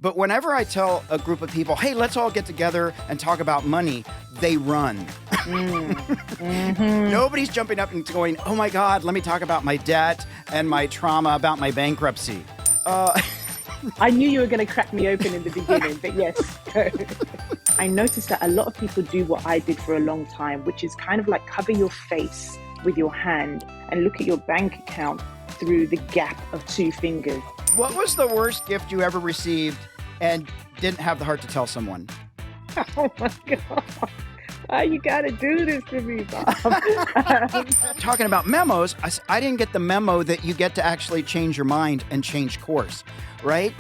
But whenever I tell a group of people, hey, let's all get together and talk about money, they run. Nobody's jumping up and going, oh my God, let me talk about my debt and my trauma about my bankruptcy. I knew you were going to crack me open in the beginning, but yes. I noticed that a lot of people do what I did for a long time, which is kind of like cover your face with your hand and look at your bank account through the gap of two fingers. What was the worst gift you ever received and didn't have the heart to tell someone? Oh my God. Why you got to do this to me, Bob? Talking about memos, I didn't get the memo that you get to actually change your mind and change course, right?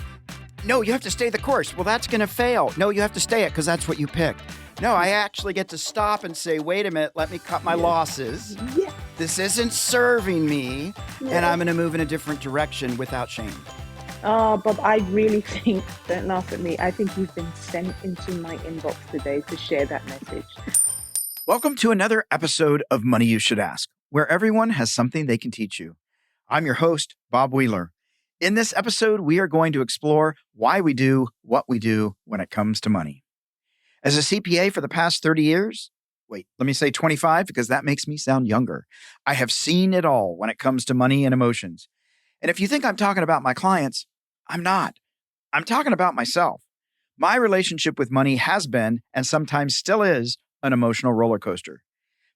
No, you have to stay the course. Well, that's going to fail. No, you have to stay it because that's what you picked. No, I actually get to stop and say, wait a minute, let me cut my losses. Yeah. This isn't serving me, and I'm going to move in a different direction without shame. Oh, Bob, I really think, don't laugh at me, I think you've been sent into my inbox today to share that message. Welcome to another episode of Money You Should Ask, where everyone has something they can teach you. I'm your host, Bob Wheeler. In this episode, we are going to explore why we do what we do when it comes to money. As a CPA for the past 30 years, wait, let me say 25 because that makes me sound younger. I have seen it all when it comes to money and emotions. And if you think I'm talking about my clients, I'm not. I'm talking about myself. My relationship with money has been, and sometimes still is, an emotional roller coaster.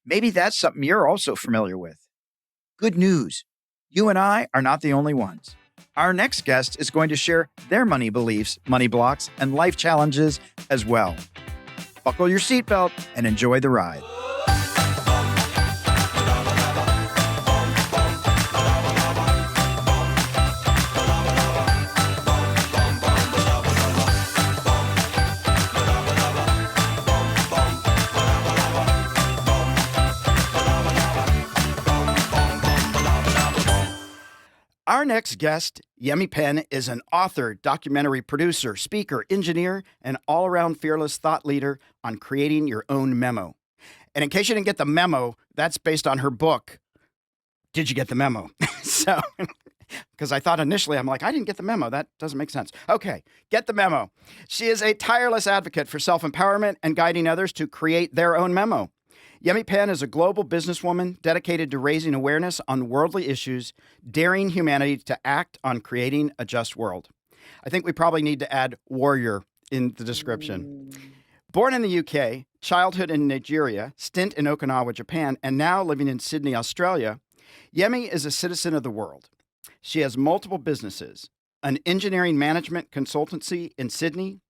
Maybe that's something you're also familiar with. Good news. You and I are not the only ones. Our next guest is going to share their money beliefs, money blocks, and life challenges as well. Buckle your seatbelt and enjoy the ride. Our next guest, Yemi Penn, is an author, documentary producer, speaker, engineer, and all-around fearless thought leader on creating your own memo. And in case you didn't get the memo, that's based on her book, Did You Get the Memo? So, because I thought initially, I'm like, I didn't get the memo. That doesn't make sense. Okay, get the memo. She is a tireless advocate for self-empowerment and guiding others to create their own memo. Yemi Penn is a global businesswoman dedicated to raising awareness on worldly issues, daring humanity to act on creating a just world. I think we probably need to add warrior in the description. Born in the UK, childhood in Nigeria, stint in Okinawa, Japan, and now living in Sydney, Australia, Yemi is a citizen of the world. She has multiple businesses, an engineering management consultancy in Sydney,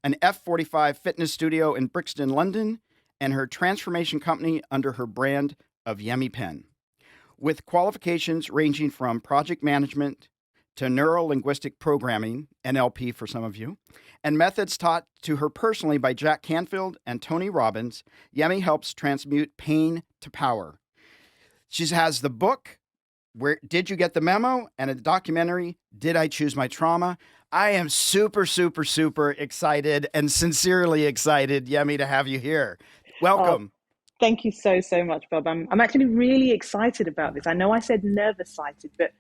an F45 fitness studio in Brixton, London, and her transformation company under her brand of Yemi Penn, with qualifications ranging from project management to neuro-linguistic programming, NLP for some of you, and methods taught to her personally by Jack Canfield and Tony Robbins. Yemi helps transmute pain to power. She has the book, Where Did You Get the Memo? And a documentary, Did I Choose My Trauma? I am super, super, super excited and sincerely excited, Yemi, to have you here. Welcome. Thank you so much, Bob. I'm actually really excited about this. I know I said nervous-sighted, but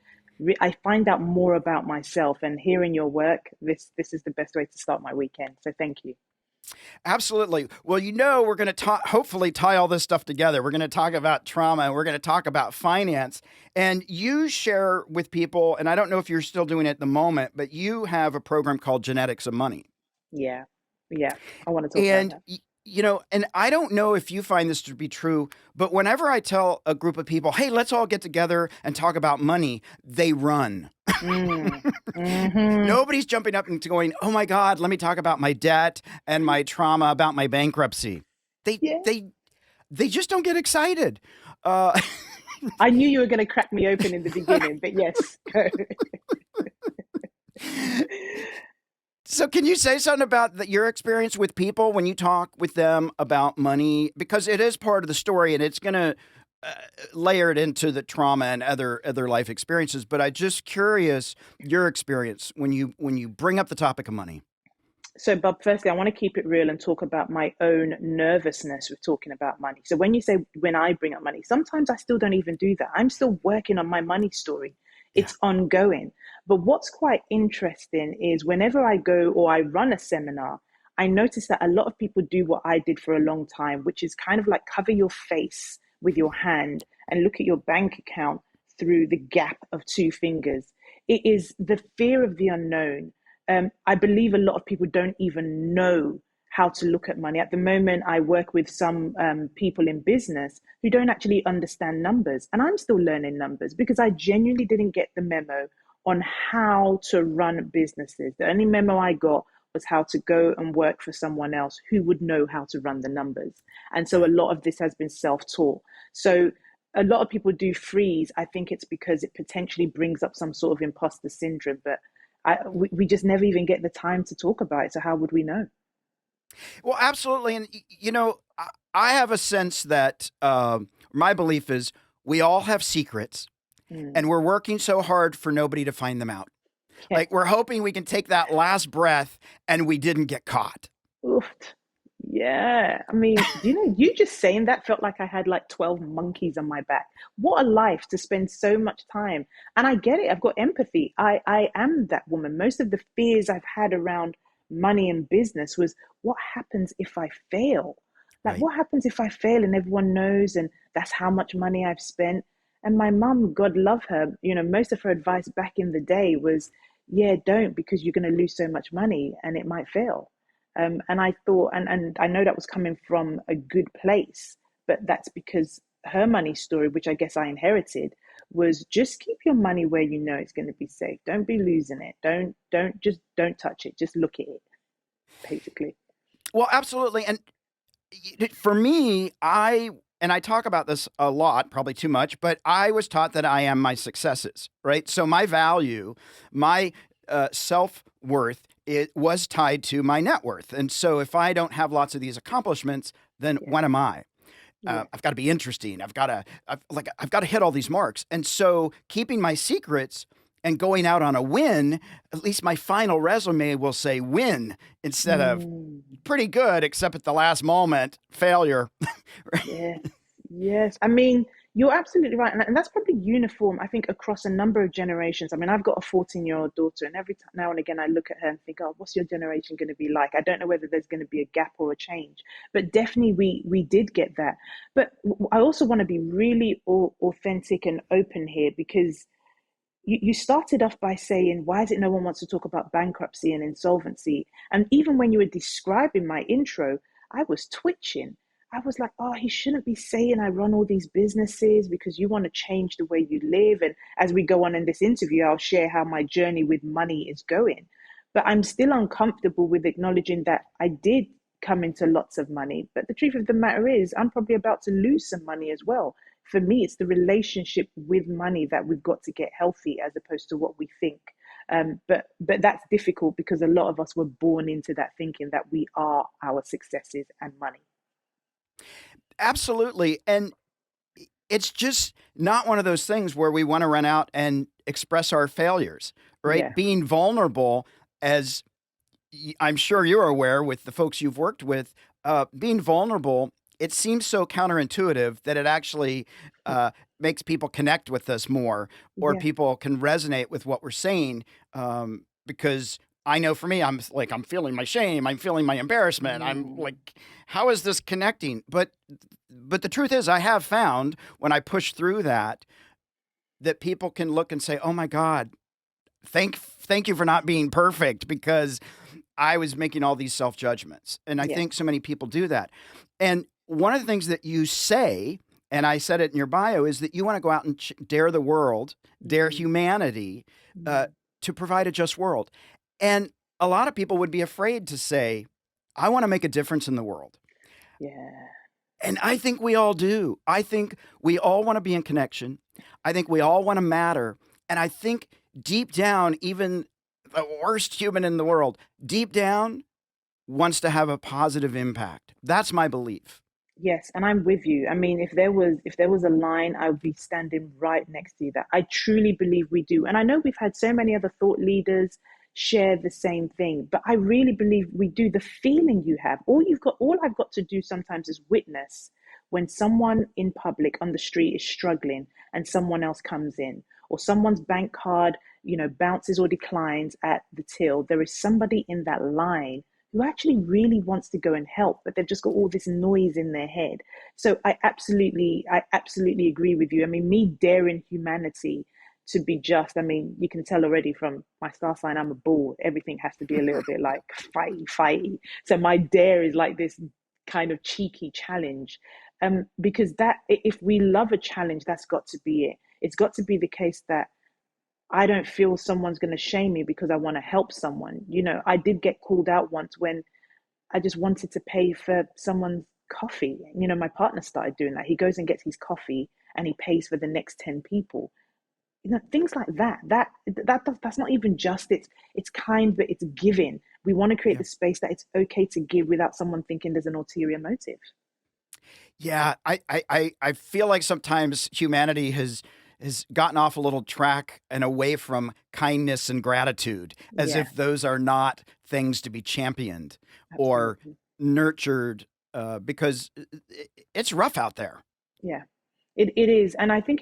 I find out more about myself, and hearing your work, this is the best way to start my weekend. So thank you. Absolutely. Well, we're going to hopefully tie all this stuff together. We're going to talk about trauma and we're going to talk about finance. And you share with people, and I don't know if you're still doing it at the moment, but you have a program called Genetics of Money. Yeah. I want to talk about that. And I don't know if you find this to be true, but whenever I tell a group of people, hey, let's all get together and talk about money, they run. Nobody's jumping up and going, oh my God, let me talk about my debt and my trauma about my bankruptcy. They just don't get excited. I knew you were going to crack me open in the beginning, but yes. So can you say something about your experience with people when you talk with them about money? Because it is part of the story, and it's going to layer it into the trauma and other life experiences. But I'm just curious your experience when you bring up the topic of money. So, Bob, firstly, I want to keep it real and talk about my own nervousness with talking about money. So when you say when I bring up money, sometimes I still don't even do that. I'm still working on my money story. Yeah. It's ongoing. But what's quite interesting is whenever I go or I run a seminar, I notice that a lot of people do what I did for a long time, which is kind of like cover your face with your hand and look at your bank account through the gap of two fingers. It is the fear of the unknown. I believe a lot of people don't even know how to look at money. At the moment, I work with some people in business who don't actually understand numbers. And I'm still learning numbers because I genuinely didn't get the memo on how to run businesses. The only memo I got was how to go and work for someone else who would know how to run the numbers. And so a Right. lot of this has been self-taught. So a lot of people do freeze. I think it's because it potentially brings up some sort of imposter syndrome, but we just never even get the time to talk about it. So how would we know? Well, absolutely. And, I have a sense that my belief is we all have secrets Mm, and we're working so hard for nobody to find them out. yeah. Like we're hoping we can take that last breath and we didn't get caught. Oof. Yeah. I mean, do you know, you just saying that felt like I had like 12 monkeys on my back. What a life to spend so much time. And I get it. I've got empathy. I am that woman. Most of the fears I've had around money and business was what happens if I fail? Like, Right. what happens if I fail and everyone knows and that's how much money I've spent? And my mum, God love her, most of her advice back in the day was, yeah, don't because you're going to lose so much money and it might fail. And I thought, and I know that was coming from a good place, but that's because her money story, which I guess I inherited, was just keep your money where you know it's going to be safe. Don't be losing it. Don't touch it. Just look at it, basically. Well, absolutely. And for me, and I talk about this a lot, probably too much, but I was taught that I am my successes, right? So my value, my self worth, it was tied to my net worth. And so if I don't have lots of these accomplishments, then Yeah, what am I? yeah, I've got to be interesting. I've got to hit all these marks. And so keeping my secrets and going out on a win, at least my final resume will say win instead of mm, pretty good, except at the last moment, failure. yeah. Yes, I mean, you're absolutely right. And that's probably uniform, I think, across a number of generations. I mean, I've got a 14-year-old daughter, and every now and again I look at her and think, oh, what's your generation going to be like? I don't know whether there's going to be a gap or a change, but definitely we did get that. But I also want to be really authentic and open here because you started off by saying, why is it no one wants to talk about bankruptcy and insolvency? And even when you were describing my intro, I was twitching. I was like, oh, he shouldn't be saying I run all these businesses because you want to change the way you live. And as we go on in this interview, I'll share how my journey with money is going. But I'm still uncomfortable with acknowledging that I did come into lots of money. But the truth of the matter is, I'm probably about to lose some money as well. For me, it's the relationship with money that we've got to get healthy as opposed to what we think. But that's difficult because a lot of us were born into that thinking that we are our successes and money. Absolutely. And it's just not one of those things where we want to run out and express our failures, right? Yeah, Being vulnerable, as I'm sure you're aware with the folks you've worked with, being vulnerable, it seems so counterintuitive that it actually makes people connect with us more, or yeah. people can resonate with what we're saying. Because I know for me, I'm like, I'm feeling my shame, I'm feeling my embarrassment. I'm Mm, like, how is this connecting? But the truth is, I have found when I push through that, that people can look and say, "Oh my God, thank you for not being perfect," because I was making all these self judgments. And I yeah. think so many people do that. And one of the things that you say, and I said it in your bio, is that you want to go out and dare the world, dare Mm, humanity, uh, mm, to provide a just world. And a lot of people would be afraid to say, I want to make a difference in the world. yeah. And I think we all do. I think we all want to be in connection. I think we all want to matter. And I think deep down, even the worst human in the world, deep down, wants to have a positive impact. That's my belief. Yes, and I'm with you. I mean, if there was a line, I would be standing right next to you. That I truly believe we do. And I know we've had so many other thought leaders share the same thing, but I really believe we do. The feeling you have, all I've got to do sometimes is witness when someone in public on the street is struggling and someone else comes in, or someone's bank card, bounces or declines at the till. There is somebody in that line who actually really wants to go and help, but they've just got all this noise in their head. So I absolutely agree with you. I mean, me daring humanity to be just. I mean, you can tell already from my star sign, I'm a bull. Everything has to be a little bit like fighty, fighty. So my dare is like this kind of cheeky challenge. Because that, if we love a challenge, that's got to be it. It's got to be the case that I don't feel someone's going to shame me because I want to help someone. I did get called out once when I just wanted to pay for someone's coffee. My partner started doing that. He goes and gets his coffee and he pays for the next 10 people. Things like that. That's not even just it's kind, but it's giving. We want to create Yeah. the space that it's okay to give without someone thinking there's an ulterior motive. Yeah, I feel like sometimes humanity has gotten off a little track and away from kindness and gratitude, as Yeah, if those are not things to be championed or absolutely. nurtured, because it's rough out there. Yeah, it is. And I think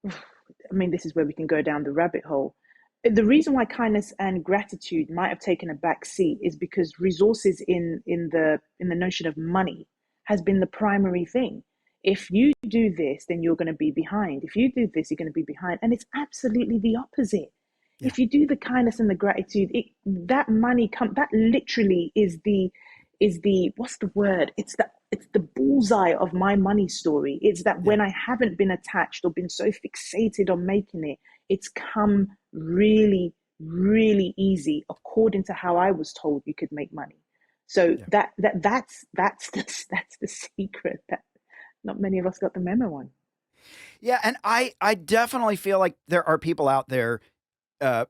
I mean, this is where we can go down the rabbit hole. The reason why kindness and gratitude might have taken a back seat is because resources in the notion of money has been the primary thing. If you do this, then you're going to be behind. If you do this, you're going to be behind. And it's absolutely the opposite. Yeah, If you do the kindness and the gratitude, that money that literally is the what's the word? It's the bullseye of my money story. It's that yeah, when I haven't been attached or been so fixated on making it, it's come really, really easy according to how I was told you could make money. So yeah. that's the secret that not many of us got the memo on. Yeah, and I definitely feel like there are people out there, uh,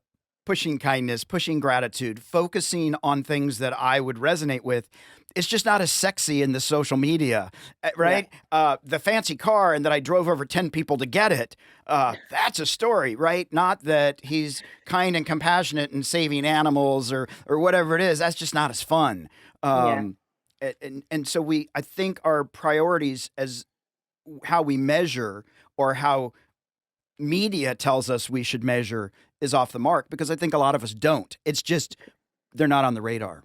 pushing kindness, pushing gratitude, focusing on things that I would resonate with. It's just not as sexy in the social media, Yeah, right? The fancy car and that I drove over 10 people to get it. That's a story, right? Not that he's kind and compassionate and saving animals or whatever it is. That's just not as fun. yeah. Um, and so I think our priorities as how we measure or how media tells us we should measure is off the mark because I think a lot of us don't. It's just they're not on the radar.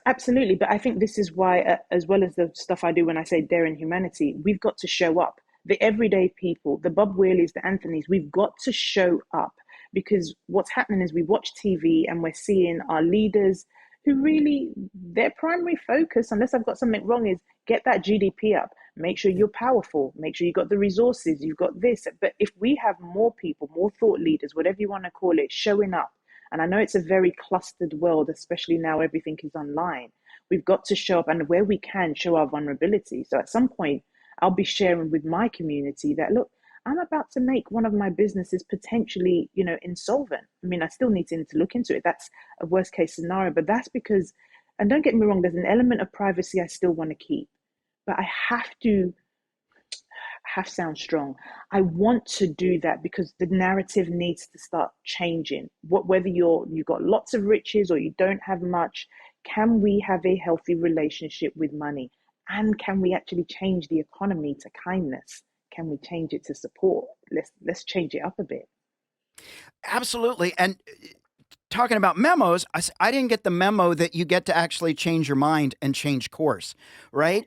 Absolutely, but I think this is why, as well as the stuff I do when I say daring humanity, we've got to show up. The everyday people, the Bob Wheelies, the Anthonys, we've got to show up because what's happening is we watch TV and we're seeing our leaders who really, their primary focus, unless I've got something wrong, is get that GDP up. Make sure Yeah. you're powerful. Make sure you've got the resources. You've got this. But if we have more people, more thought leaders, whatever you want to call it, showing up, and I know it's a very clustered world, especially now everything is online. We've got to show up and where we can show our vulnerability. So at some point, I'll be sharing with my community that, look, I'm about to make one of my businesses potentially, insolvent. I mean, I still need to look into it. That's a worst case scenario, but that's because, and don't get me wrong, there's an element of privacy I still want to keep, but I have sound strong. I want to do that because the narrative needs to start changing. Whether you've got lots of riches or you don't have much, can we have a healthy relationship with money? And can we actually change the economy to kindness? Can we change it to support? Let's change it up a bit. Absolutely. And talking about memos, I didn't get the memo that you get to actually change your mind and change course, right?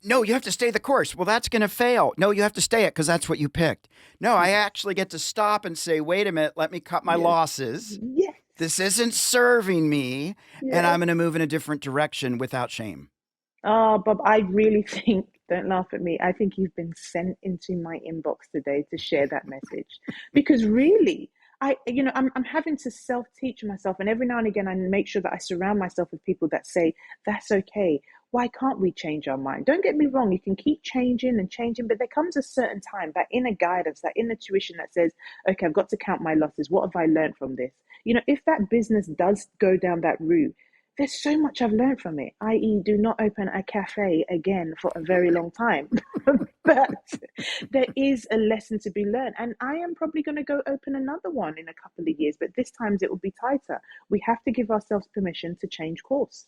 No, you have to stay the course. Well, that's going to fail. No, you have to stay it because that's what you picked. No, I actually get to stop and say, wait a minute, let me cut my Yes. losses. Yes. This isn't serving me, and Yes. I'm going to move in a different direction without shame. Oh, Bob, I really think, don't laugh at me. I think you've been sent into my inbox today to share that message. Because really, I'm having to self-teach myself. And every now and again, I make sure that I surround myself with people that say, that's okay. Why can't we change our mind? Don't get me wrong. You can keep changing and changing, but there comes a certain time, that inner guidance, that inner tuition that says, okay, I've got to count my losses. What have I learned from this? If that business does go down that route, there's so much I've learned from it, i.e., do not open a cafe again for a very long time. But there is a lesson to be learned. And I am probably going to go open another one in a couple of years, but this time it will be tighter. We have to give ourselves permission to change course.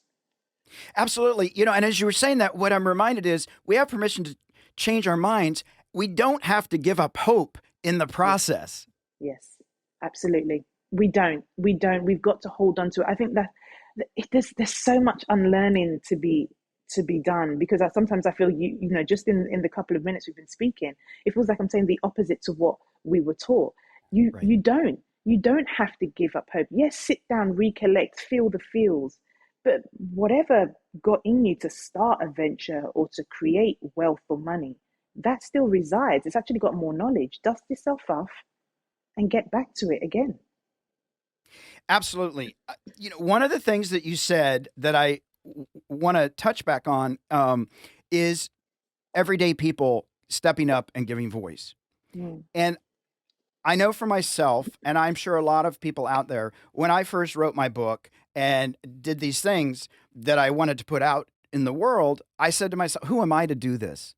Absolutely. And as you were saying that, what I'm reminded is we have permission to change our minds. We don't have to give up hope in the Yes, process. yes, absolutely. We don't. We've got to hold on to it. I think that there's so much unlearning to be done, because sometimes I feel just in the couple of minutes we've been speaking, it feels like I'm saying the opposite to what we were taught. You Right. you don't you don't have to give up hope. Yes, sit down, recollect, feel the feels, but whatever got in you to start a venture or to create wealth or money, that still resides. It's actually got more knowledge. Dust yourself off and get back to it again. Absolutely. One of the things that you said that I want to touch back on is everyday people stepping up and giving voice. Mm, And I know for myself, and I'm sure a lot of people out there, when I first wrote my book and did these things that I wanted to put out in the world, I said to myself, who am I to do this?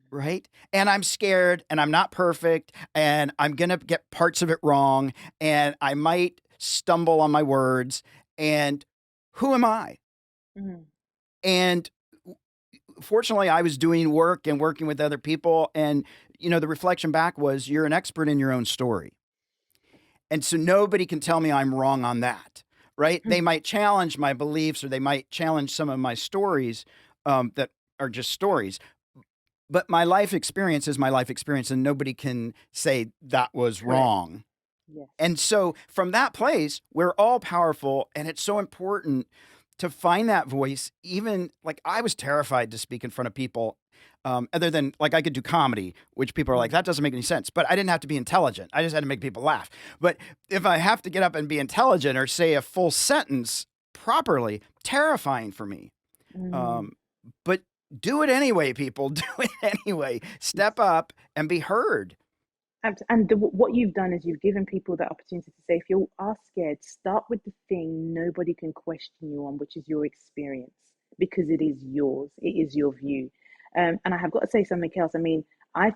Right. And I'm scared and I'm not perfect and I'm going to get parts of it wrong and I might stumble on my words. And who am I? mm, And fortunately, I was doing work and working with other people. And, the reflection back was you're an expert in your own story. And so nobody can tell me I'm wrong on that. Right. They mm, might challenge my beliefs or they might challenge some of my stories that are just stories. But my life experience is my life experience, and nobody can say that was correct. wrong. Yes. And so from that place, we're all powerful, and it's so important to find that voice. Even like I was terrified to speak in front of people, other than like I could do comedy, which people are like, Mm, that doesn't make any sense. But I didn't have to be intelligent. I just had to make people laugh. But if I have to get up and be intelligent or say a full sentence properly, terrifying for me. mm. Um, but do it anyway, people. Do it anyway. Step up and be heard. What you've done is you've given people the opportunity to say, if you are scared, start with the thing nobody can question you on, which is your experience, because it is yours, it is your view. And I have got to say something else. I mean, I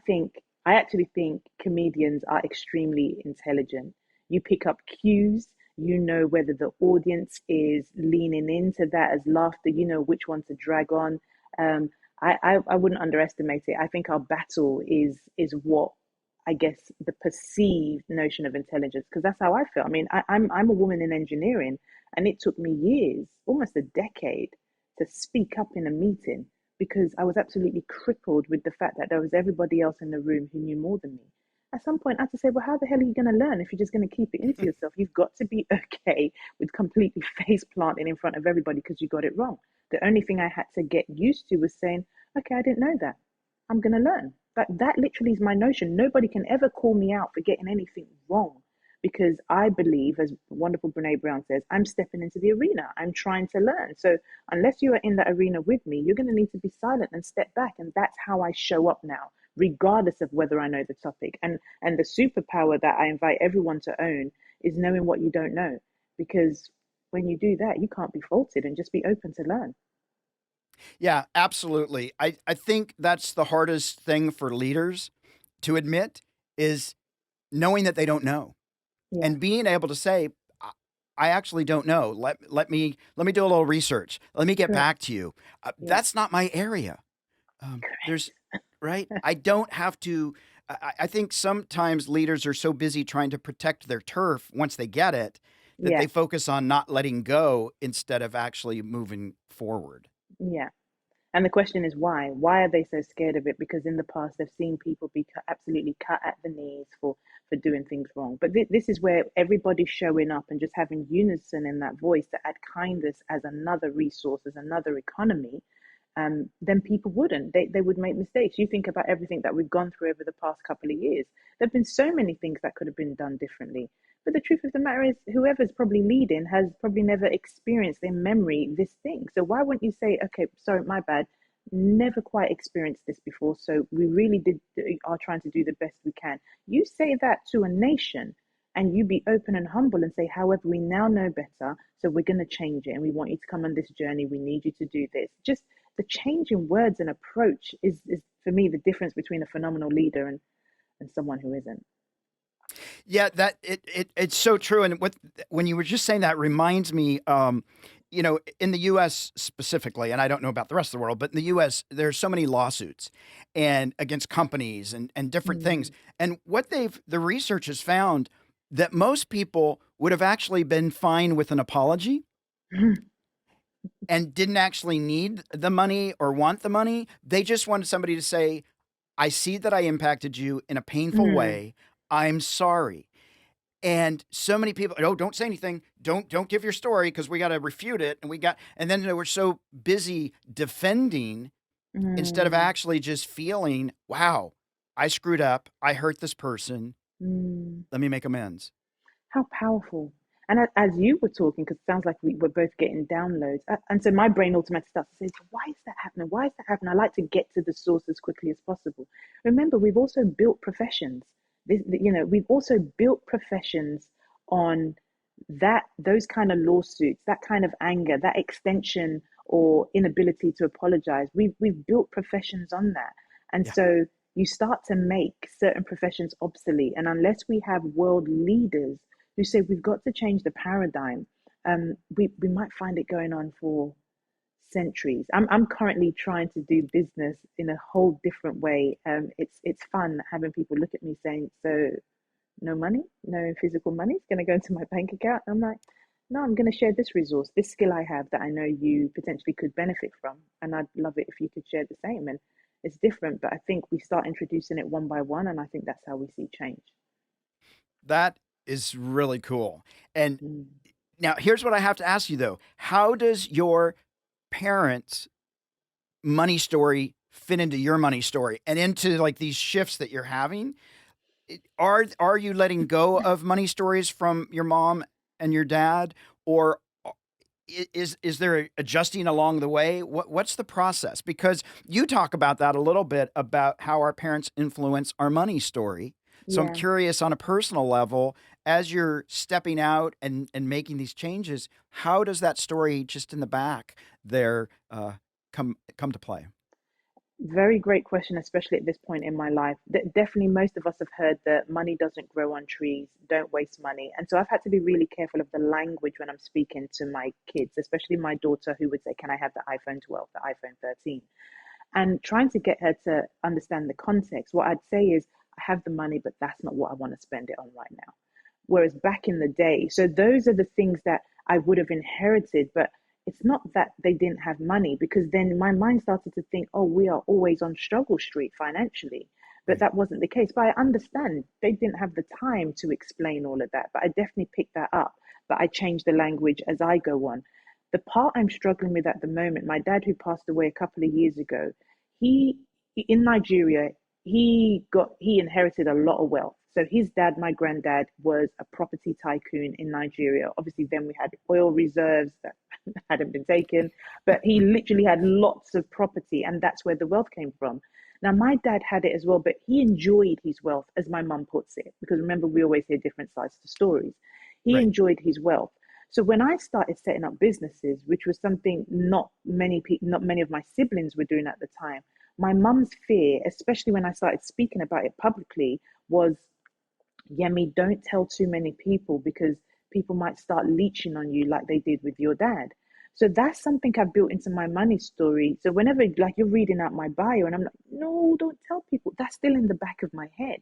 actually think comedians are extremely intelligent. You pick up cues, you know whether the audience is leaning into that as laughter, you know which one to drag on. Um, I wouldn't underestimate it. I think our battle is what, I guess, the perceived notion of intelligence, because that's how I feel. I mean, I'm a woman in engineering, and it took me years, almost a decade, to speak up in a meeting because I was absolutely crippled with the fact that there was everybody else in the room who knew more than me. At some point, I had to say, well, how the hell are you going to learn if you're just going to keep it into yourself? You've got to be okay with completely face planting in front of everybody because you got it wrong. The only thing I had to get used to was saying, okay, I didn't know that. I'm going to learn. That literally is my notion. Nobody can ever call me out for getting anything wrong, because I believe, as wonderful Brene Brown says, I'm stepping into the arena. I'm trying to learn. So unless you are in that arena with me, you're going to need to be silent and step back. And that's how I show up now, regardless of whether I know the topic. And the superpower that I invite everyone to own is knowing what you don't know, because when you do that, you can't be faulted, and just be open to learn. Yeah, absolutely. I think that's the hardest thing for leaders to admit is knowing that they don't know Yeah, and being able to say, I actually don't know. Let me do a little research. Let me get correct. back to you. Yeah, That's not my area. There's correct. right. I don't have to. I think sometimes leaders are so busy trying to protect their turf once they get it that Yeah, they focus on not letting go instead of actually moving forward. yeah. And the question is why? Why are they so scared of it? Because in the past they've seen people be absolutely cut at the knees for doing things wrong. But this is where everybody's showing up and just having unison in that voice to add kindness as another resource, as another economy. Then people wouldn't. They would make mistakes. You think about everything that we've gone through over the past couple of years. There have been so many things that could have been done differently. But the truth of the matter is, whoever's probably leading has probably never experienced in memory this thing. So why wouldn't you say, okay, sorry, my bad, never quite experienced this before. So we really are trying to do the best we can. You say that to a nation, and you be open and humble and say, however, we now know better, so we're going to change it, and we want you to come on this journey. We need you to do this. Just the change in words and approach is for me the difference between a phenomenal leader and someone who isn't. Yeah, that it's so true. And when you were just saying that reminds me, in the US specifically, and I don't know about the rest of the world, but in the US, there's so many lawsuits and against companies and different things. Mm. And the research has found that most people would have actually been fine with an apology and didn't actually need the money or want the money. They just wanted somebody to say, I see that I impacted you in a painful Mm. way. I'm sorry. And so many people, oh, don't say anything. Don't give your story because we got to refute it. And then they were so busy defending instead of Mm. actually just feeling, wow, I screwed up. I hurt this person. Mm. Let me make amends. How powerful. And as you were talking, because it sounds like we were both getting downloads. And so my brain automatically starts to say, "So why is that happening? Why is that happening?" I like to get to the source as quickly as possible. Remember, we've also built professions. We've also built professions on those kind of lawsuits, that kind of anger, that extension or inability to apologize. We've built professions on that. And Yeah. so you start to make certain professions obsolete. And unless we have world leaders who say we've got to change the paradigm, we might find it going on for centuries. I'm currently trying to do business in a whole different way. It's fun having people look at me saying, "So no money, no physical money is going to go into my bank account." I'm like, no, I'm going to share this resource, this skill I have that I know you potentially could benefit from. And I'd love it if you could share the same. And it's different, but I think we start introducing it one by one. And I think that's how we see change. That is really cool. And Mm. now here's what I have to ask you though. How does your parents' money story fit into your money story and into like these shifts that you're having? Are you letting go of money stories from your mom and your dad, or is there adjusting along the way? What's the process? Because you talk about that a little bit about how our parents influence our money story. So I'm Yeah. curious on a personal level, as you're stepping out and making these changes, how does that story just in the back there come to play? Very great question, especially at this point in my life. Definitely, most of us have heard that money doesn't grow on trees, don't waste money. And so I've had to be really careful of the language when I'm speaking to my kids, especially my daughter, who would say, "Can I have the iPhone 12, the iPhone 13?" And trying to get her to understand the context. What I'd say is, I have the money, but that's not what I want to spend it on right now. Whereas back in the day, so those are the things that I would have inherited, but it's not that they didn't have money, because then my mind started to think, oh, we are always on struggle street financially. But Right. that wasn't the case. But I understand they didn't have the time to explain all of that. But I definitely picked that up. But I changed the language as I go on. The part I'm struggling with at the moment, my dad, who passed away a couple of years ago, he in Nigeria, he inherited a lot of wealth. So his dad, my granddad, was a property tycoon in Nigeria. Obviously, then we had oil reserves that hadn't been taken, but he literally had lots of property, and that's where the wealth came from. Now, my dad had it as well, but he enjoyed his wealth, as my mum puts it, because remember, we always hear different sides to stories. He Right. enjoyed his wealth. So when I started setting up businesses, which was something not many of my siblings were doing at the time, my mum's fear, especially when I started speaking about it publicly, was, Yemi, don't tell too many people because people might start leeching on you like they did with your dad. So that's something I've built into my money story. So whenever like you're reading out my bio and I'm like, no, don't tell people, that's still in the back of my head.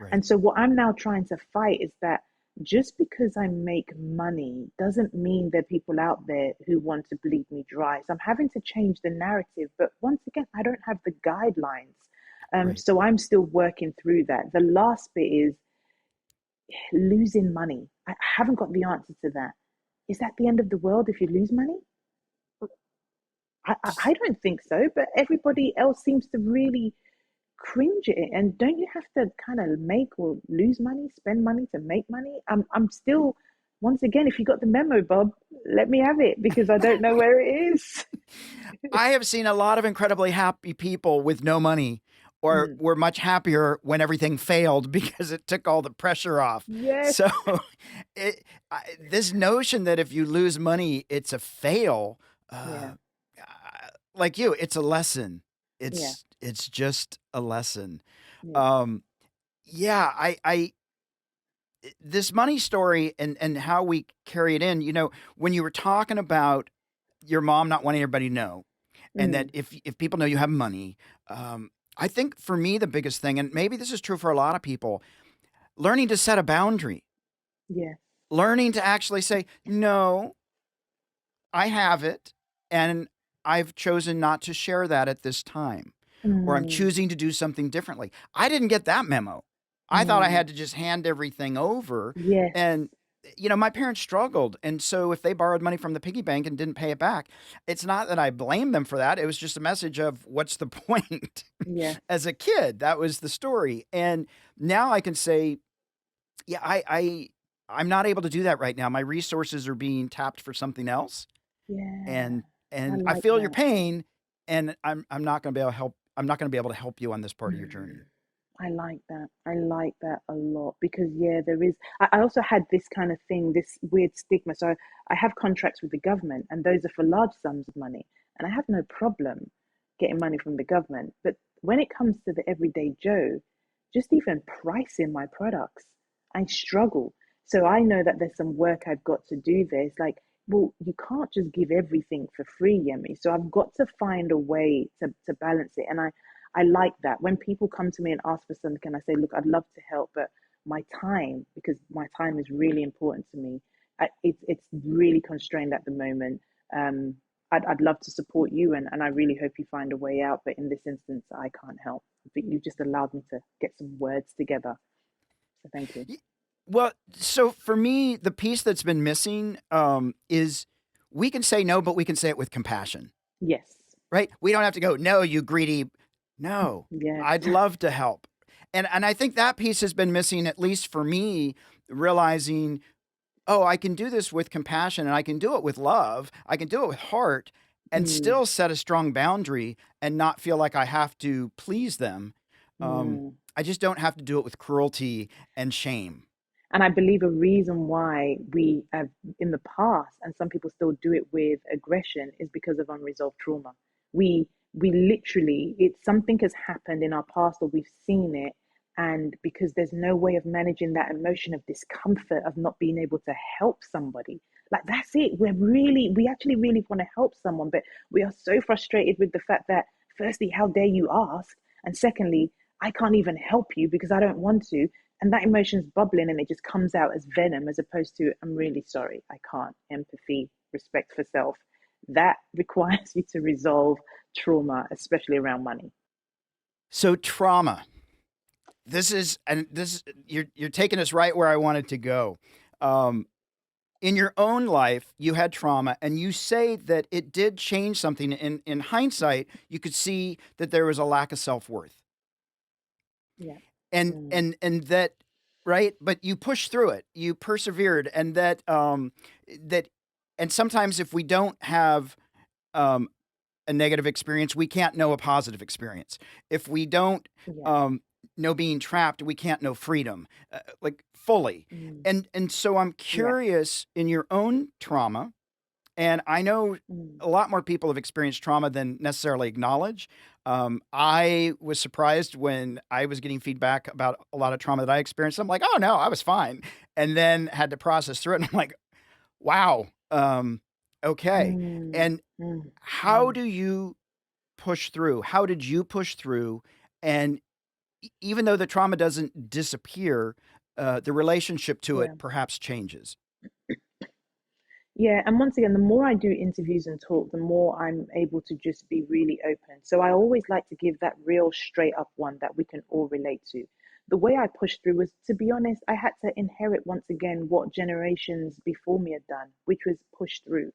Right. And so what I'm now trying to fight is that just because I make money doesn't mean there are people out there who want to bleed me dry. So I'm having to change the narrative. But once again, I don't have the guidelines. Right. So I'm still working through that. The last bit is losing money. I haven't got the answer to that. Is that the end of the world if you lose money? I don't think so, but everybody else seems to really cringe at it. And don't you have to kind of make or lose money, spend money to make money? I'm still, once again, if you got the memo, Bob, let me have it because I don't know where it is. I have seen a lot of incredibly happy people with no money or Mm. were much happier when everything failed because it took all the pressure off. Yes. So, this notion that if you lose money, it's a fail, Yeah. like you, it's a lesson. Yeah. It's just a lesson. Yeah. Um, yeah, this money story and how we carry it in. When you were talking about your mom not wanting everybody to know, and that Mm, if people know you have money, I think for me the biggest thing, and maybe this is true for a lot of people, learning to set a boundary, yeah. learning to actually say no, I have it, and I've chosen not to share that at this time, or I'm Mm, choosing to do something differently. I didn't get that memo. I thought I mm, had to just hand everything over. yes. And, my parents struggled. And so if they borrowed money from the piggy bank and didn't pay it back, it's not that I blame them for that. It was just a message of what's the point? Yeah. As a kid, that was the story. And now I can say, yeah, I'm not able to do that right now. My resources are being tapped for something else, Yeah. and I I like feel your that. pain, and I'm not going to be able to help. I'm not going to be able to help you on this part of your Mm. journey. I like that. I like that a lot because yeah, there is. I also had this kind of thing, this weird stigma. So I have contracts with the government, and those are for large sums of money, and I have no problem getting money from the government. But when it comes to the everyday Joe, just even pricing my products, I struggle. So I know that there's some work I've got to do there. It's like, well, you can't just give everything for free, Yemi. So I've got to find a way to balance it, and I like that. When people come to me and ask for something, I say, look, I'd love to help, but my time, because my time is really important to me, it's really constrained at the moment. Um, I'd love to support you, and I really hope you find a way out. But in this instance, I can't help. I think you've just allowed me to get some words together. So thank you. Y- Well, so for me, the piece that's been missing is we can say no, but we can say it with compassion, Yes. right? We don't have to go, no, you greedy. No, Yeah. I'd love to help. And I think that piece has been missing, at least for me, realizing, oh, I can do this with compassion and I can do it with love. I can do it with heart and Mm, still set a strong boundary and not feel like I have to please them. Um, mm. I just don't have to do it with cruelty and shame. And I believe a reason why we have in the past, and some people still do it with aggression, is because of unresolved trauma. We literally, it's something has happened in our past or we've seen it, and because there's no way of managing that emotion of discomfort of not being able to help somebody. Like that's it. We actually really want to help someone, but we are so frustrated with the fact that firstly, how dare you ask? And secondly, I can't even help you because I don't want to, and that emotion's bubbling and it just comes out as venom as opposed to I'm really sorry, I can't. Empathy, respect for self, that requires you to resolve trauma, especially around money. So trauma. This you're taking us right where I wanted to go. Um, in your own life, you had trauma, and you say that it did change something. In hindsight, you could see that there was a lack of self worth, Yeah. and Mm, and that, right. But you pushed through it, you persevered, and that and sometimes if we don't have um, a negative experience, we can't know a positive experience. If we don't yeah. um, know being trapped, we can't know freedom, like fully. Mm, And so I'm yeah. curious in your own trauma, and I know Mm, a lot more people have experienced trauma than necessarily acknowledge. I was surprised when I was getting feedback about a lot of trauma that I experienced. I'm like, oh no, I was fine, and then had to process through it. And I'm like, wow, okay. mm, And mm, how mm, do you push through? How did you push through? And even though the trauma doesn't disappear, the relationship to it yeah. perhaps changes. Yeah, and once again, the more I do interviews and talk, the more I'm able to just be really open. So I always like to give that real straight up one that we can all relate to. The way I pushed through was, to be honest, I had to inherit once again what generations before me had done, which was push through.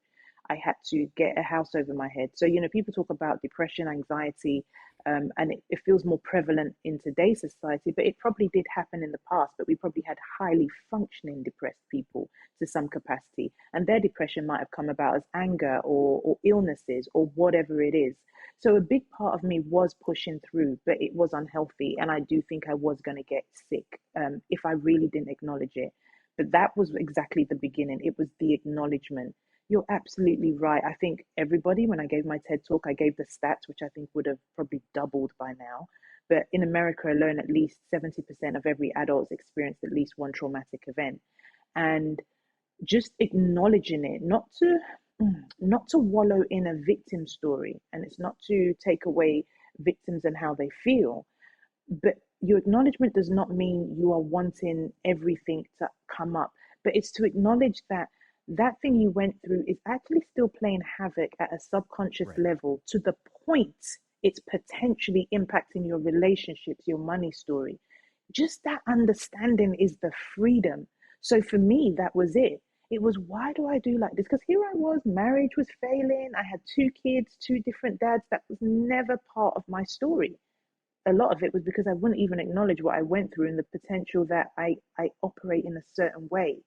I had to get a house over my head. So, people talk about depression, anxiety, and it feels more prevalent in today's society, but it probably did happen in the past. But we probably had highly functioning depressed people to some capacity. And their depression might have come about as anger or illnesses or whatever it is. So a big part of me was pushing through, but it was unhealthy. And I do think I was going to get sick if I really didn't acknowledge it. But that was exactly the beginning. It was the acknowledgement. You're absolutely right. I think everybody, when I gave my TED talk, I gave the stats, which I think would have probably doubled by now. But in America alone, at least 70% of every adult has experienced at least one traumatic event. And just acknowledging it, not to not to wallow in a victim story, and it's not to take away victims and how they feel, but your acknowledgement does not mean you are wanting everything to come up, but it's to acknowledge that that thing you went through is actually still playing havoc at a subconscious Right. level to the point it's potentially impacting your relationships, your money story. Just that understanding is the freedom. So for me, that was it. It was, why do I do like this? Because here I was, marriage was failing. I had two kids, two different dads. That was never part of my story. A lot of it was because I wouldn't even acknowledge what I went through and the potential that I operate in a certain way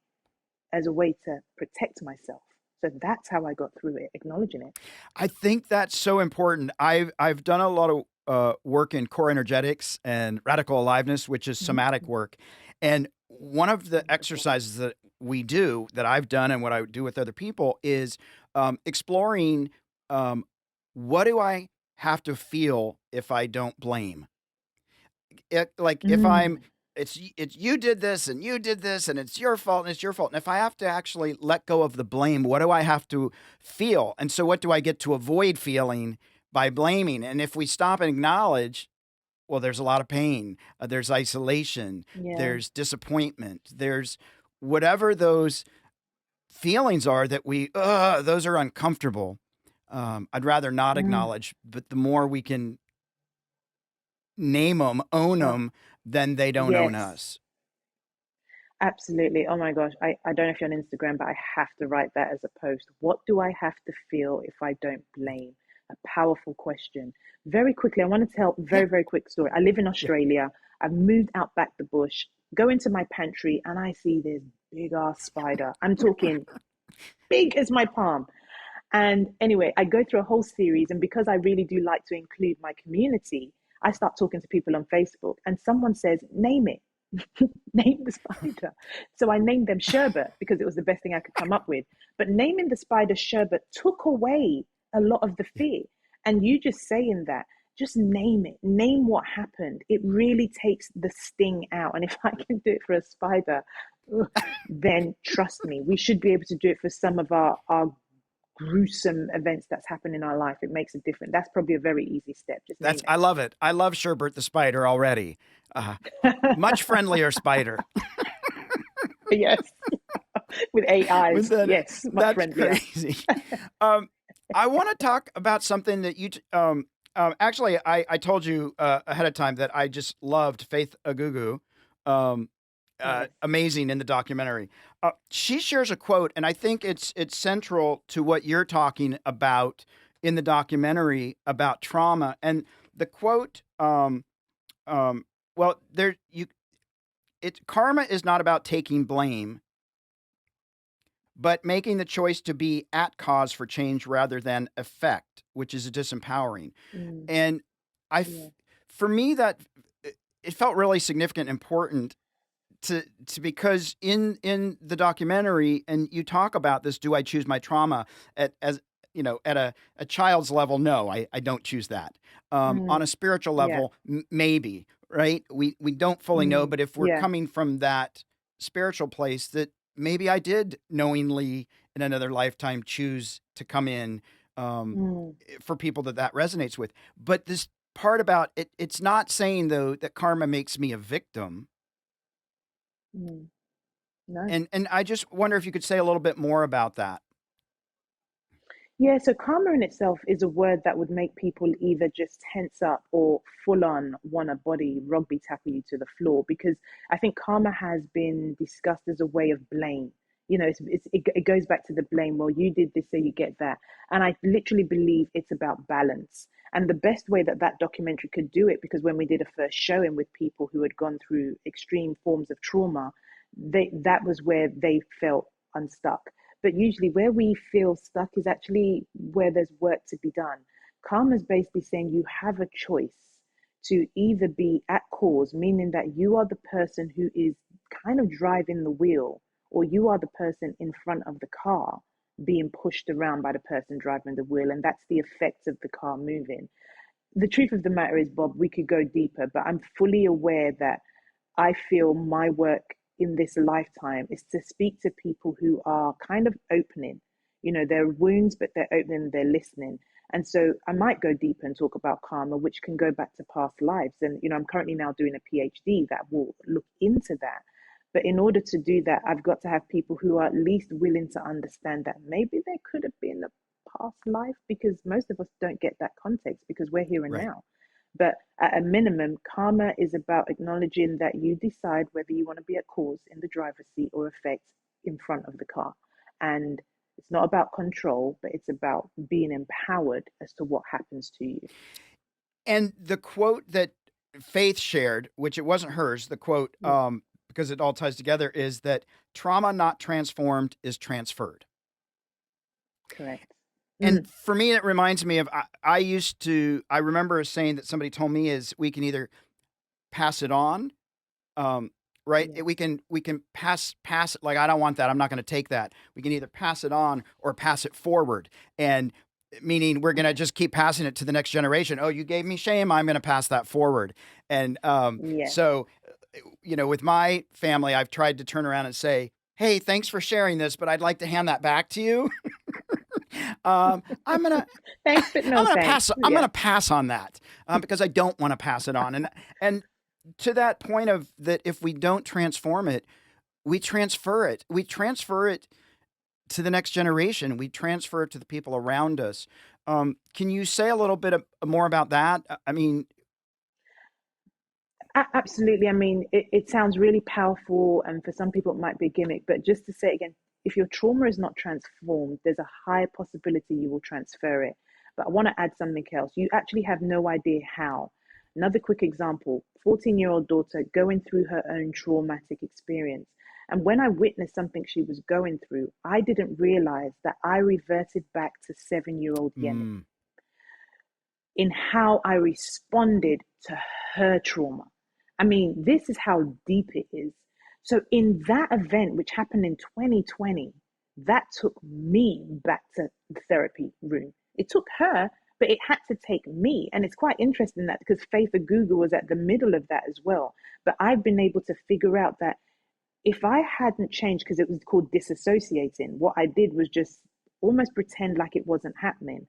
as a way to protect myself. So that's how I got through it, acknowledging it. I think that's so important. I've done a lot of work in core energetics and radical aliveness, which is somatic Mm-hmm. work. And one of the Wonderful. exercises that we do, that I've done, and what I do with other people, is exploring um, what do I have to feel if I don't blame. Like if I'm, Mm, it's you did this and you did this and it's your fault and it's your fault. And if I have to actually let go of the blame, what do I have to feel? And so what do I get to avoid feeling by blaming? And if we stop and acknowledge, well, there's a lot of pain, there's isolation, yeah. there's disappointment, there's whatever those feelings are that those are uncomfortable. I'd rather not Mm, acknowledge, but the more we can name them, own oh, them, then they don't own yes. us. Absolutely. Oh my gosh. I don't know if you're on Instagram, but I have to write that as a post. What do I have to feel if I don't blame? A powerful question. Very quickly, I want to tell a Yeah, very, very quick story. I live in yeah. Australia. I've moved out back the bush, go into my pantry, and I see this big ass spider. I'm talking big as my palm. And anyway, I go through a whole series, and because I really do like to include my community, I start talking to people on Facebook, and someone says, name it. Name the spider. So I named them Sherbet because it was the best thing I could come up with. But naming the spider Sherbet took away a lot of the fear. And you just saying that, just name it, name what happened. It really takes the sting out. And if I can do it for a spider, then trust me, we should be able to do it for some of our gruesome events that's happened in our life. It makes a difference. That's probably a very easy step. Just name I love it. I love Sherbert the spider already. Uh, Much it. friendlier spider. Yes. With eight With eyes. that, Yes, much that's friendlier. crazy. Um, I want to talk about something that actually, I told you ahead of time that I just loved Faith Agugu. Um, Yes. Amazing in the documentary. She shares a quote, and I think it's central to what you're talking about in the documentary about trauma. And the quote, well, there you it karma is not about taking blame, but making the choice to be at cause for change rather than effect, which is disempowering. Mm, And I, yeah. for me, that it felt really significant, and important to because in the documentary, and you talk about this, do I choose my trauma as at a child's level? No, I don't choose that. On a Mm, spiritual yeah. level, maybe, right? We don't fully know, but if we're Yeah. coming from that spiritual place, that maybe I did knowingly in another lifetime choose to come in, um, Mm, for people that resonates with. But this part about it, it's not saying though that karma makes me a victim. mm. No. And I just wonder if you could say a little bit more about that. Yeah, so karma in itself is a word that would make people either just tense up or full on want a body rugby tackle you to the floor, because I think karma has been discussed as a way of blame. It goes back to the blame. Well, you did this, so you get that. And I literally believe it's about balance. And the best way that that documentary could do it, because when we did a first showing with people who had gone through extreme forms of trauma, that was where they felt unstuck. But usually, where we feel stuck is actually where there's work to be done. Karma is basically saying you have a choice to either be at cause, meaning that you are the person who is kind of driving the wheel, or you are the person in front of the car being pushed around by the person driving the wheel. And that's the effect of the car moving. The truth of the matter is, Bob, we could go deeper, but I'm fully aware that I feel my work in this lifetime is to speak to people who are kind of opening. They're wounds, but they're open, they're listening. And so I might go deeper and talk about karma, which can go back to past lives. And, I'm currently now doing a PhD that will look into that. But in order to do that, I've got to have people who are at least willing to understand that maybe there could have been a past life, because most of us don't get that context because we're here and Right. now. But at a minimum, karma is about acknowledging that you decide whether you want to be a cause in the driver's seat or effect in front of the car. And it's not about control, but it's about being empowered as to what happens to you. And the quote that Faith shared, which it wasn't hers, the quote, Yeah, because it all ties together, is that trauma not transformed is transferred. correct. And for me, it reminds me of I remember a saying that somebody told me is we can either pass it on, right? Yeah. We can pass it, like, I don't want that. I'm not going to take that. We can either pass it on or pass it forward. And meaning we're going to just keep passing it to the next generation. Oh, you gave me shame. I'm going to pass that forward. And Yeah. so, with my family, I've tried to turn around and say, hey, thanks for sharing this, but I'd like to hand that back to you. I'm gonna Thanks, but no thanks. I'm Yeah. gonna pass on that because I don't want to pass it on. And to that point of that, if we don't transform it, we transfer it. We transfer it to the next generation. We transfer it to the people around us. Can you say a little bit more about that? I mean, Absolutely. I mean, it sounds really powerful, and for some people it might be a gimmick, but just to say it again, if your trauma is not transformed, there's a high possibility you will transfer it. But I want to add something else. You actually have no idea how. Another quick example, 14-year-old daughter going through her own traumatic experience. And when I witnessed something she was going through, I didn't realize that I reverted back to 7-year-old Yemi mm, in how I responded to her trauma. I mean, this is how deep it is. So, in that event, which happened in 2020, that took me back to the therapy room. It took her, but it had to take me. And it's quite interesting that because Faith of Google was at the middle of that as well. But I've been able to figure out that if I hadn't changed, because it was called disassociating, what I did was just almost pretend like it wasn't happening.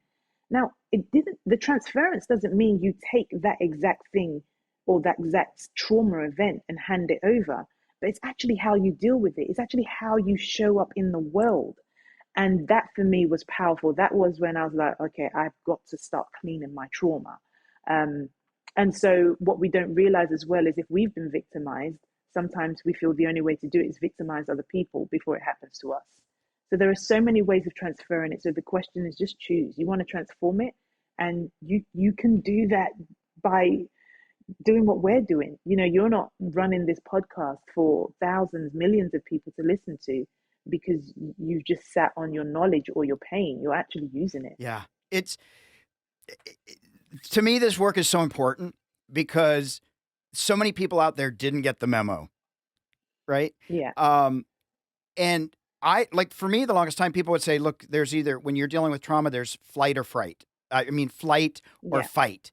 Now, it didn't, the transference doesn't mean you take that exact thing or that exact trauma event and hand it over, but it's actually how you deal with it. It's actually how you show up in the world. And that for me was powerful. That was when I was like, okay, I've got to start cleaning my trauma. Um, and so what we don't realize as well is if we've been victimized, sometimes we feel the only way to do it is victimize other people before it happens to us. So there are so many ways of transferring it. So the question is just choose. You want to transform it, and you can do that by doing what we're doing. You're not running this podcast for thousands, millions of people to listen to because you've just sat on your knowledge or your pain. You're actually using it. yeah, it's to me, this work is so important because so many people out there didn't get the memo, right? Yeah. And for me, the longest time people would say, look, there's either, when you're dealing with trauma, there's flight or fright. I mean, flight or Yeah. fight.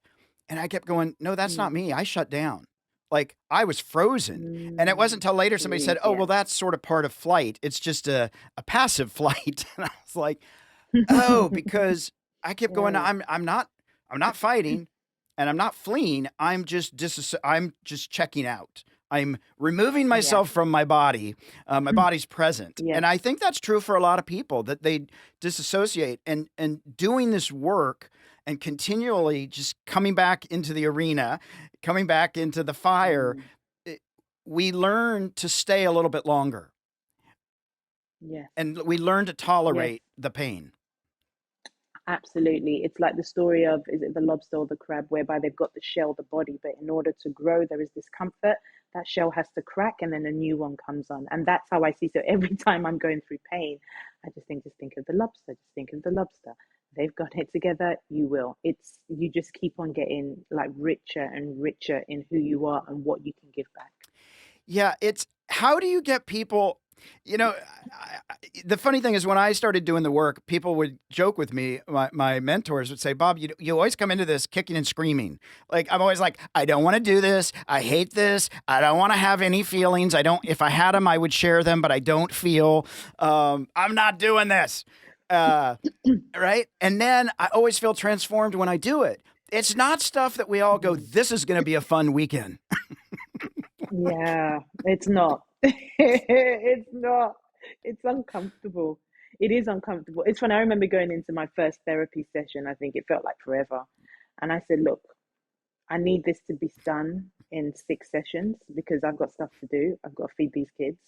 And I kept going, no, that's not Mm. me. I shut down. Like, I was frozen. And it wasn't until later somebody said, oh, Yeah. well, that's sort of part of flight. It's just a passive flight. And I was like, oh, because I kept going, Yeah. I'm not fighting and I'm not fleeing. I'm just checking out. I'm removing Yeah. myself from my body. My body's present. Yeah. And I think that's true for a lot of people, that they disassociate, and doing this work and continually just coming back into the arena, coming back into the fire, we learn to stay a little bit longer, Yes. and we learn to Yes. tolerate the pain. Absolutely. It's like the story of, is it the lobster or the crab, whereby they've got the shell, the body, but in order to grow, there is discomfort. That shell has to crack and then a new one comes on. And that's how I see. So every time I'm going through pain, I just think of the lobster, just think of the lobster. They've got it together, you will. You just keep on getting like richer and richer in who you are and what you can give back. Yeah, it's how do you get people, the funny thing is when I started doing the work, people would joke with me, my mentors would say, Bob, you always come into this kicking and screaming. Like, I'm always like, I don't want to do this. I hate this. I don't want to have any feelings. If I had them, I would share them, but I don't feel, I'm not doing this. uh, right? And then I always feel transformed when I do it. It's not stuff that we all go, Mm. this is going to be a fun weekend. Yeah, it's not. It's not. It's uncomfortable. It is uncomfortable. It's when I remember going into my first therapy session, I think it felt like forever. And I said, look, I need this to be done in 6 sessions because I've got stuff to do. I've got to feed these kids,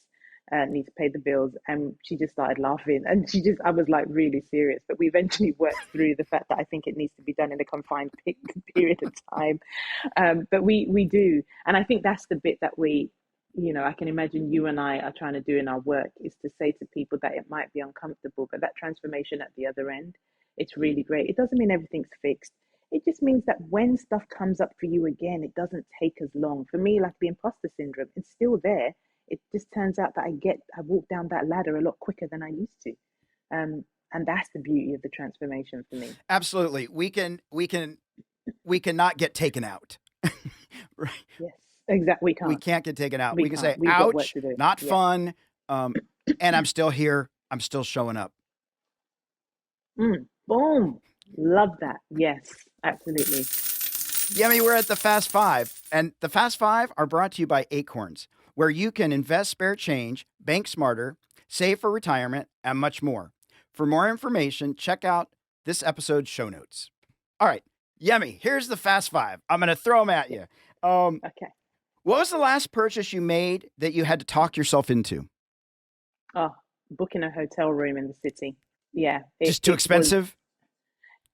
need to pay the bills. And she just started laughing. And I was like really serious. But we eventually worked through the fact that I think it needs to be done in a confined period of time. But we do. And I think that's the bit that I can imagine you and I are trying to do in our work is to say to people that it might be uncomfortable, but that transformation at the other end, it's really great. It doesn't mean everything's fixed. It just means that when stuff comes up for you again, it doesn't take as long. For me, like the imposter syndrome, it's still there. It just turns out that I walk down that ladder a lot quicker than I used to. And that's the beauty of the transformation for me. Absolutely. We cannot get taken out. Right. Yes, exactly. We We can't. can't get taken out. We We can say, can't. We've got work ouch, to do. not Yeah. fun. And I'm still here. I'm still showing up. Boom. Love that. Yes, absolutely. Yemi, we're at the Fast Five. And the Fast Five are brought to you by Acorns, where you can invest spare change, bank smarter, save for retirement, and much more. For more information, check out this episode's show notes. All right, Yemi, here's the Fast Five. I'm going to throw them at you. Okay. What was the last purchase you made that you had to talk yourself into? Oh, booking a hotel room in the city. Yeah, Just too it was. expensive?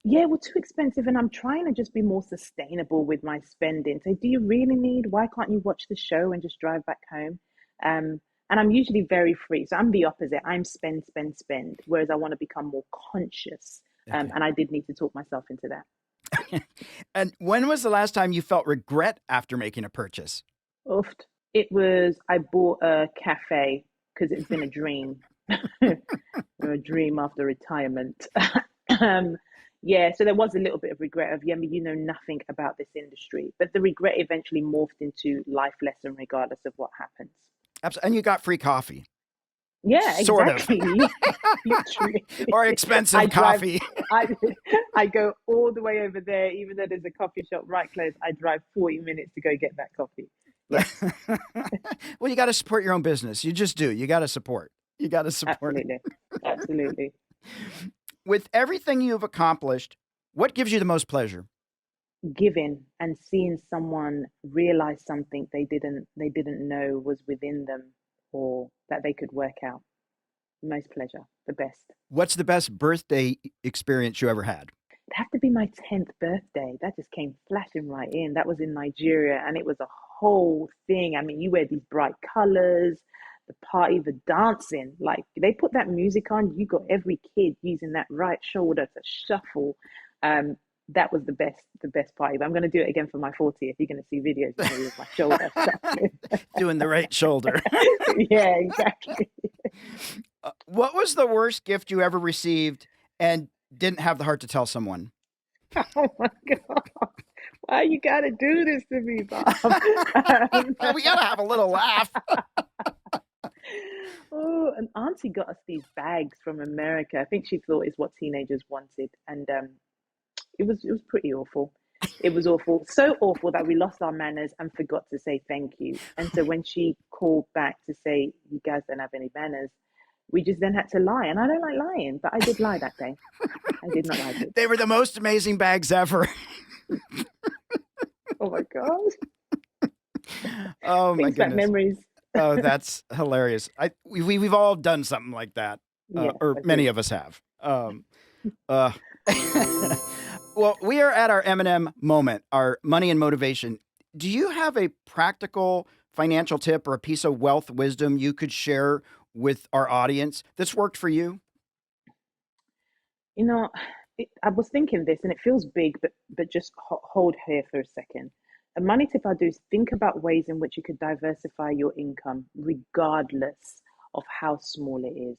Yeah, well, too expensive, and I'm trying to just be more sustainable with my spending. So, do you really need? Why can't you watch the show and just drive back home? Um, and I'm usually very free, so I'm the opposite. I'm spend, spend, spend. Whereas I want to become more conscious, Okay. and I did need to talk myself into that. And when was the last time you felt regret after making a purchase? Oofed. It was. I bought a cafe because it's been a dream, a dream after retirement. um, yeah, so there was a little bit of regret of, yeah, I mean, you know nothing about this industry, but the regret eventually morphed into life lesson regardless of what happens. And you got free coffee, Yeah, sort of, exactly. Literally. or I expensive drive, coffee. I, I go all the way over there, even though there's a coffee shop right close. I drive 40 minutes to go get that coffee. Yes, Well, you got to support your own business. You just do. You got to support. You got to support. absolutely. Absolutely. With everything you've accomplished, what gives you the most pleasure? Giving and seeing someone realize something they didn't know was within them or that they could work out. Most pleasure, the best. What's the best birthday experience you ever had? It'd have to be my 10th birthday. That just came flashing right in. That was in Nigeria and it was a whole thing. I mean, you wear these bright colors, the party, the dancing. Like they put that music on, you got every kid using that right shoulder to shuffle. Um, that was the best party. But I'm going to do it again for my 40th. You're going to see videos of me with my shoulder shuffling. Doing the right shoulder. Yeah, exactly. What was the worst gift you ever received and didn't have the heart to tell someone? Oh my God. Why you gotta do this to me, Bob? We got to have a little laugh. Oh, an auntie got us these bags from America. I think she thought is what teenagers wanted, and it was pretty awful. It was awful, so awful that we lost our manners and forgot to say thank you. And so when she called back to say you guys don't have any manners, we just then had to lie. And I don't like lying, but I did lie that day. I did not like it. They were the most amazing bags ever. Oh my God. Oh my Things like goodness. memories. Oh, that's hilarious. We've all done something like that, Yes, or many agreed. of us have. Uh, well, we are at our M&M moment, our money and motivation. Do you have a practical financial tip or a piece of wealth wisdom you could share with our audience that's worked for you? You know, I was thinking this, and it feels big, but just hold here for a second. A money tip I do is think about ways in which you could diversify your income, regardless of how small it is.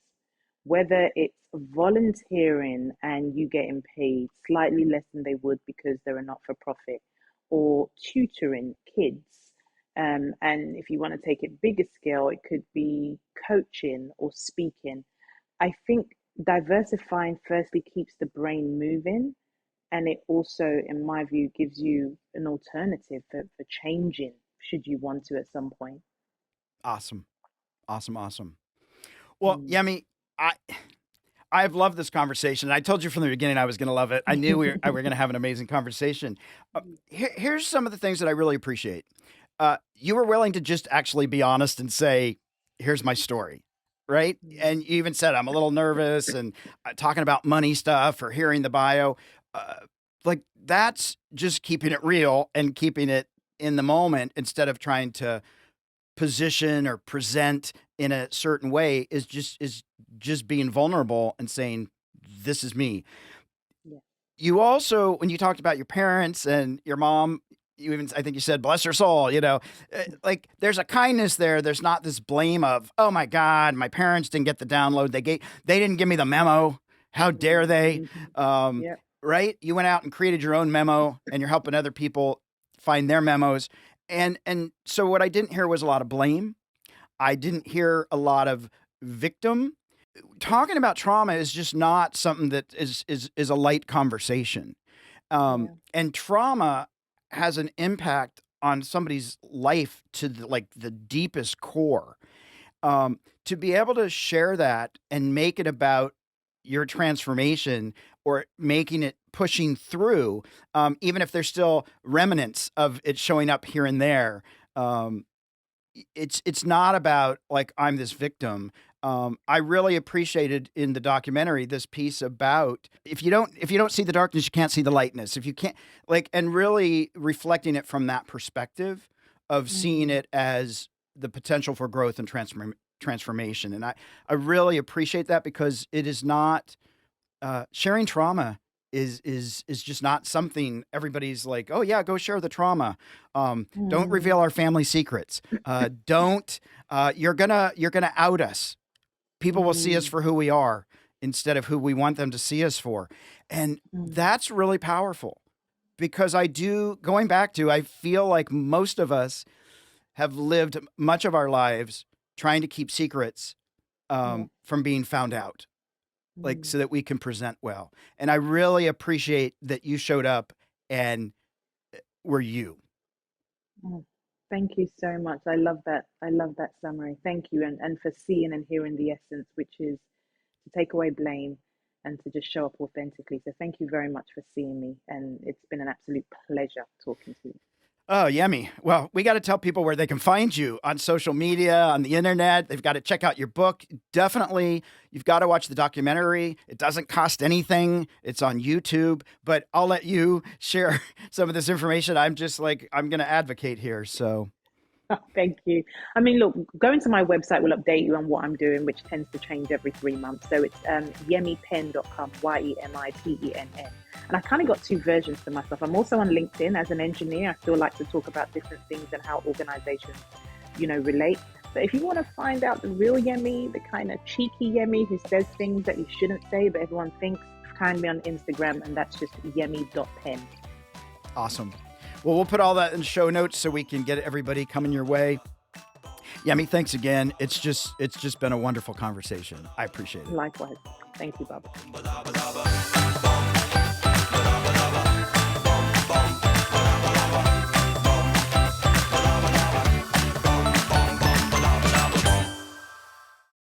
Whether it's volunteering and you getting paid slightly less than they would because they're a not for profit, or tutoring kids. And if you want to take it bigger scale, it could be coaching or speaking. I think diversifying firstly keeps the brain moving, and it also, in my view, gives you an alternative for changing should you want to at some point. Awesome. Awesome. Awesome. Well, Mm. Yemi, I I've loved this conversation. I told you from the beginning I was going to love it. I knew we were going to have an amazing conversation. Here's some of the things that I really appreciate. You were willing to just actually be honest and say, "Here's my story," right? Mm. And you even said, "I'm a little nervous," and talking about money stuff or hearing the bio. Uh, like that's just keeping it real and keeping it in the moment instead of trying to position or present in a certain way is just being vulnerable and saying this is me. Yeah. You also, when you talked about your parents and your mom, you even, I think you said bless her soul, like there's a kindness there. There's not this blame of, oh my god, my parents didn't get the download, they didn't give me the memo, how dare they. Mhm. um, Yep. right, you went out and created your own memo and you're helping other people find their memos. And so what I didn't hear was a lot of blame. I didn't hear a lot of victim. Talking about trauma is just not something that is a light conversation. Yeah. And trauma has an impact on somebody's life to like the deepest core. To be able to share that and make it about your transformation or making it pushing through, even if there's still remnants of it showing up here and there. Um, it's not about like I'm this victim. I really appreciated in the documentary this piece about if you don't see the darkness, you can't see the lightness. If you can't like and really reflecting it from that perspective of seeing Mhm. it as the potential for growth and transformation. And I really appreciate that because it is not sharing trauma is just not something everybody's like, oh yeah, go share the trauma. Don't reveal Mm. our family secrets. Don't you're gonna out us. People will see us Mm. for who we are instead of who we want them to see us for, and Mm. that's really powerful because going back to I feel like most of us have lived much of our lives trying to keep secrets Yeah. from being found out, like Mm. so that we can present well. And I really appreciate that you showed up and were you. Mm. Thank you so much. I love that. I love that summary. Thank you, and for seeing and hearing the essence, which is to take away blame and to just show up authentically. So thank you very much for seeing me, and it's been an absolute pleasure talking to you. Oh, Yemi. Well, we got to tell people where they can find you on social media, on the internet. They've got to check out your book. Definitely, you've got to watch the documentary. It doesn't cost anything. It's on YouTube, but I'll let you share some of this information. I'm just like, I'm going to advocate here. So, Thank you. I mean, look, going to my website will update you on what I'm doing, which tends to change every 3 months. So it's yemipenn.com, YEMIPENN. And I kind of got two versions for myself. I'm also on LinkedIn as an engineer. I still like to talk about different things and how organizations, relate. But if you want to find out the real Yemi, the kind of cheeky Yemi who says things that you shouldn't say, but everyone thinks, find me on Instagram, and that's just yemi.pen. awesome. Well, we'll put all that in the show notes so we can get everybody coming your way. Yemi, thanks again. It's just been a wonderful conversation. I appreciate it. Likewise. Thank you, Bob.